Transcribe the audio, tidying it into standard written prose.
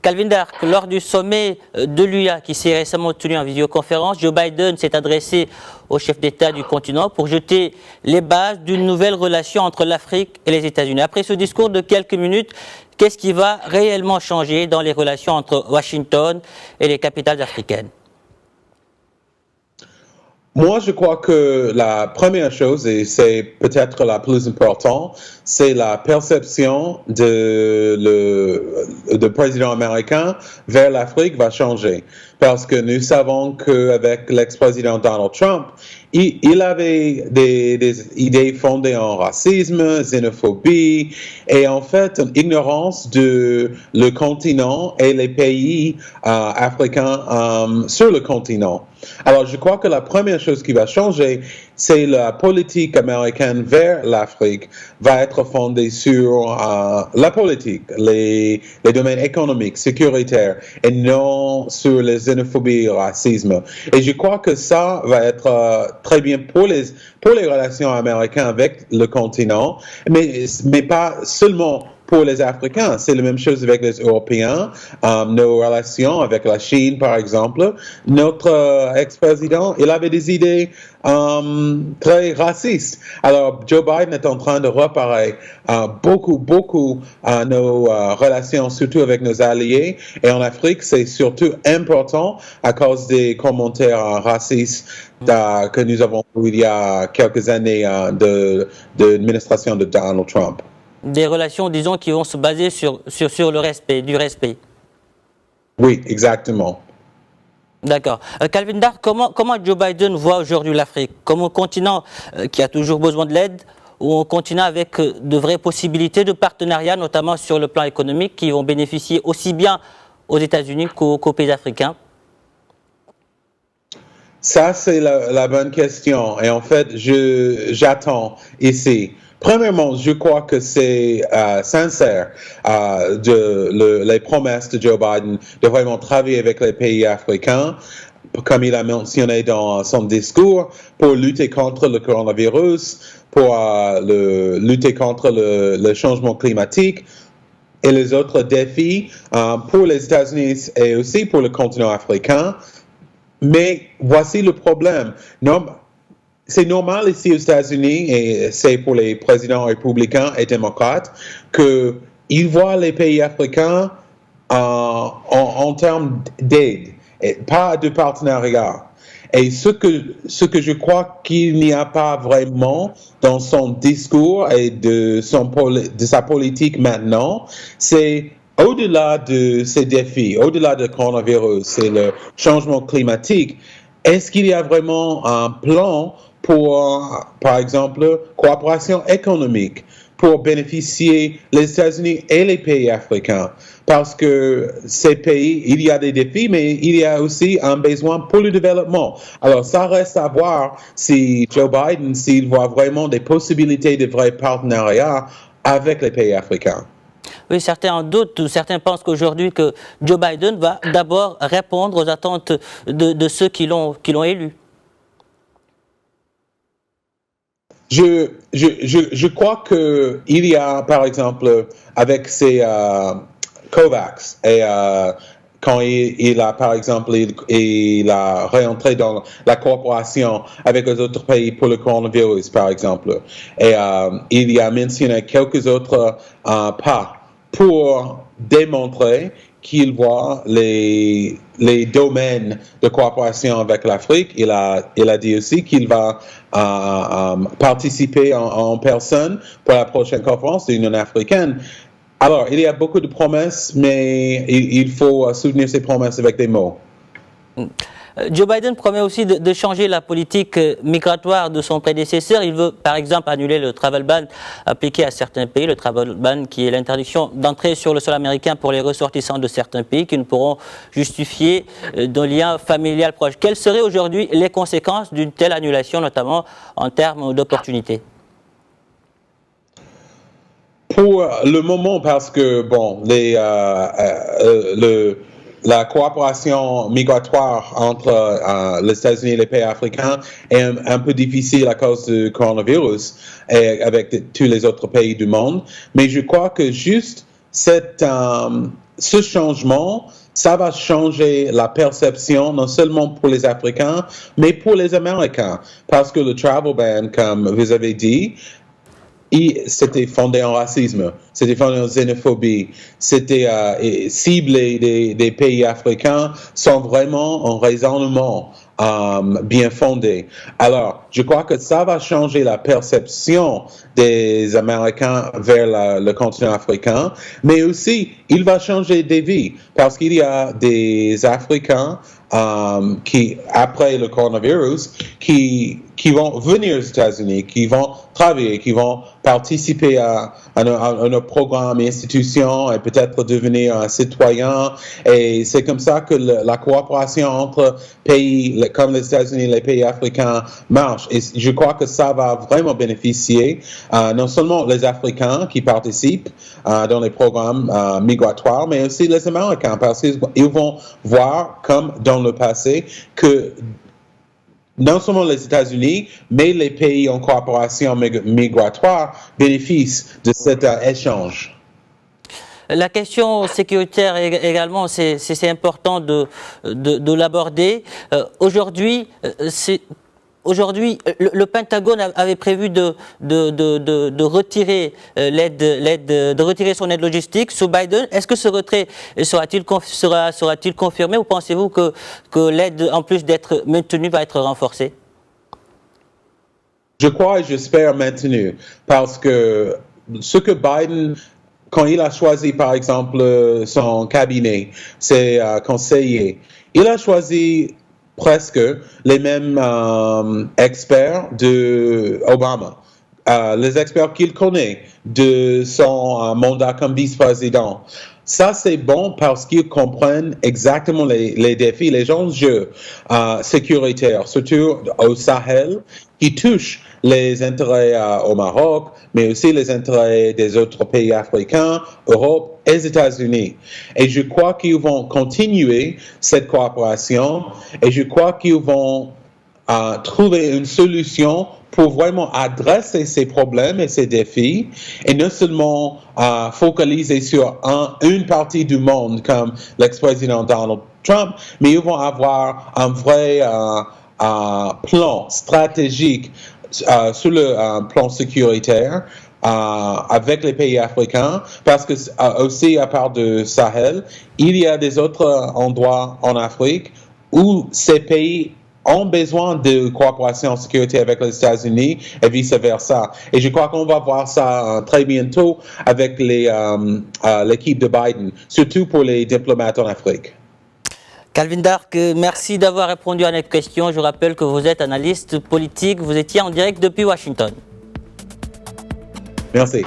Calvin Dark, lors du sommet de l'UA qui s'est récemment tenu en visioconférence, Joe Biden s'est adressé au chef d'État du continent pour jeter les bases d'une nouvelle relation entre l'Afrique et les États-Unis. Après ce discours de quelques minutes, qu'est-ce qui va réellement changer dans les relations entre Washington et les capitales africaines? Moi, je crois que la première chose, et c'est peut-être la plus importante, c'est la perception de président américain vers l'Afrique va changer. Parce que nous savons qu'avec l'ex-président Donald Trump, il avait des idées fondées en racisme, xénophobie et en fait une ignorance de le continent et les pays africains sur le continent. Alors je crois que la première chose qui va changer, c'est la politique américaine vers l'Afrique va être fondée sur la politique, les domaines économiques, sécuritaires et non sur la xénophobie et le racisme. Et je crois que ça va être très bien pour les relations américaines avec le continent, mais pas seulement pour les Africains. C'est la même chose avec les Européens, nos relations avec la Chine, par exemple. Notre ex-président, il avait des idées très racistes. Alors, Joe Biden est en train de réparer beaucoup nos relations, surtout avec nos alliés. Et en Afrique, c'est surtout important à cause des commentaires racistes que nous avons eu il y a quelques années de l'administration de Donald Trump. Des relations, disons, qui vont se baser sur le respect, du respect. Oui, exactement. D'accord. Calvin Dark, comment Joe Biden voit aujourd'hui l'Afrique? Comme un continent qui a toujours besoin de l'aide, ou un continent avec de vraies possibilités de partenariat, notamment sur le plan économique, qui vont bénéficier aussi bien aux États-Unis qu'aux pays africains? Ça, c'est la bonne question. Et en fait, j'attends ici. Premièrement, je crois que c'est sincère les promesses de Joe Biden de vraiment travailler avec les pays africains, comme il a mentionné dans son discours, pour lutter contre le coronavirus, pour lutter contre le changement climatique et les autres défis pour les États-Unis et aussi pour le continent africain. Mais voici le problème. C'est normal ici aux États-Unis, et c'est pour les présidents républicains et démocrates, qu'ils voient les pays africains en termes d'aide, et pas de partenariat. Et ce que je crois qu'il n'y a pas vraiment dans son discours et de sa politique maintenant, c'est au-delà de ces défis, au-delà du coronavirus et le changement climatique, est-ce qu'il y a vraiment un plan pour, par exemple, coopération économique pour bénéficier les États-Unis et les pays africains? Parce que ces pays, il y a des défis, mais il y a aussi un besoin pour le développement. Alors, ça reste à voir si Joe Biden, s'il voit vraiment des possibilités de vrais partenariats avec les pays africains. Oui, certains en doutent, certains pensent qu'aujourd'hui que Joe Biden va d'abord répondre aux attentes de ceux qui l'ont élu. Je crois qu'il y a, par exemple, avec ces COVAX, et quand il a, par exemple, il a réentré dans la coopération avec les autres pays pour le coronavirus, par exemple, et il y a mentionné quelques autres pas pour démontrer qu'il voit les domaines de coopération avec l'Afrique. Il a dit aussi qu'il va participer en personne pour la prochaine conférence de l'Union africaine. Alors, il y a beaucoup de promesses, mais il faut soutenir ces promesses avec des mots. Joe Biden promet aussi de changer la politique migratoire de son prédécesseur. Il veut, par exemple, annuler le travel ban appliqué à certains pays. Le travel ban qui est l'interdiction d'entrer sur le sol américain pour les ressortissants de certains pays qui ne pourront justifier d'un lien familial proche. Quelles seraient aujourd'hui les conséquences d'une telle annulation, notamment en termes d'opportunités? Pour le moment, parce que, bon, la coopération migratoire entre les États-Unis et les pays africains est un peu difficile à cause du coronavirus et avec tous les autres pays du monde. Mais je crois que juste cette ce changement, ça va changer la perception non seulement pour les Africains, mais pour les Américains. Parce que le travel ban, comme vous avez dit, c'était fondé en racisme, c'était fondé en xénophobie, c'était ciblé des pays africains sans vraiment un raisonnement bien fondé. Alors, je crois que ça va changer la perception des Américains vers le continent africain, mais aussi, il va changer des vies, parce qu'il y a des Africains qui, après le coronavirus, qui vont venir aux États-Unis, qui vont travailler, qui vont participer à nos programmes et institutions et peut-être devenir un citoyen. Et c'est comme ça que la coopération entre pays comme les États-Unis et les pays africains marche. Et je crois que ça va vraiment bénéficier non seulement les Africains qui participent dans les programmes migratoires, mais aussi les Américains, parce qu'ils vont voir, comme dans le passé, que non seulement les États-Unis, mais les pays en coopération migratoire bénéficient de cet échange. La question sécuritaire également, c'est important de l'aborder. Aujourd'hui, le Pentagone avait prévu de retirer de retirer son aide logistique sous Biden. Est-ce que ce retrait sera-t-il confirmé, ou pensez-vous que l'aide, en plus d'être maintenue, va être renforcée? Je crois et j'espère maintenu, parce que ce que Biden, quand il a choisi par exemple son cabinet, ses conseillers, il a choisi presque les mêmes experts de Obama, les experts qu'il connaît de son mandat comme vice-président. Ça, c'est bon parce qu'ils comprennent exactement les défis, les enjeux sécuritaires, surtout au Sahel, qui touchent les intérêts au Maroc, mais aussi les intérêts des autres pays africains, Europe et les États-Unis. Et je crois qu'ils vont continuer cette coopération, et je crois qu'ils vont trouver une solution pour vraiment adresser ces problèmes et ces défis, et non seulement focaliser sur une partie du monde comme l'ex-président Donald Trump, mais ils vont avoir un vrai plan stratégique sur le plan sécuritaire avec les pays africains, parce que aussi à part de Sahel, il y a des autres endroits en Afrique où ces pays ont besoin de coopération en sécurité avec les États-Unis et vice-versa. Et je crois qu'on va voir ça très bientôt avec l'équipe de Biden, surtout pour les diplomates en Afrique. Calvin Dark, merci d'avoir répondu à notre question. Je rappelle que vous êtes analyste politique, vous étiez en direct depuis Washington. Merci.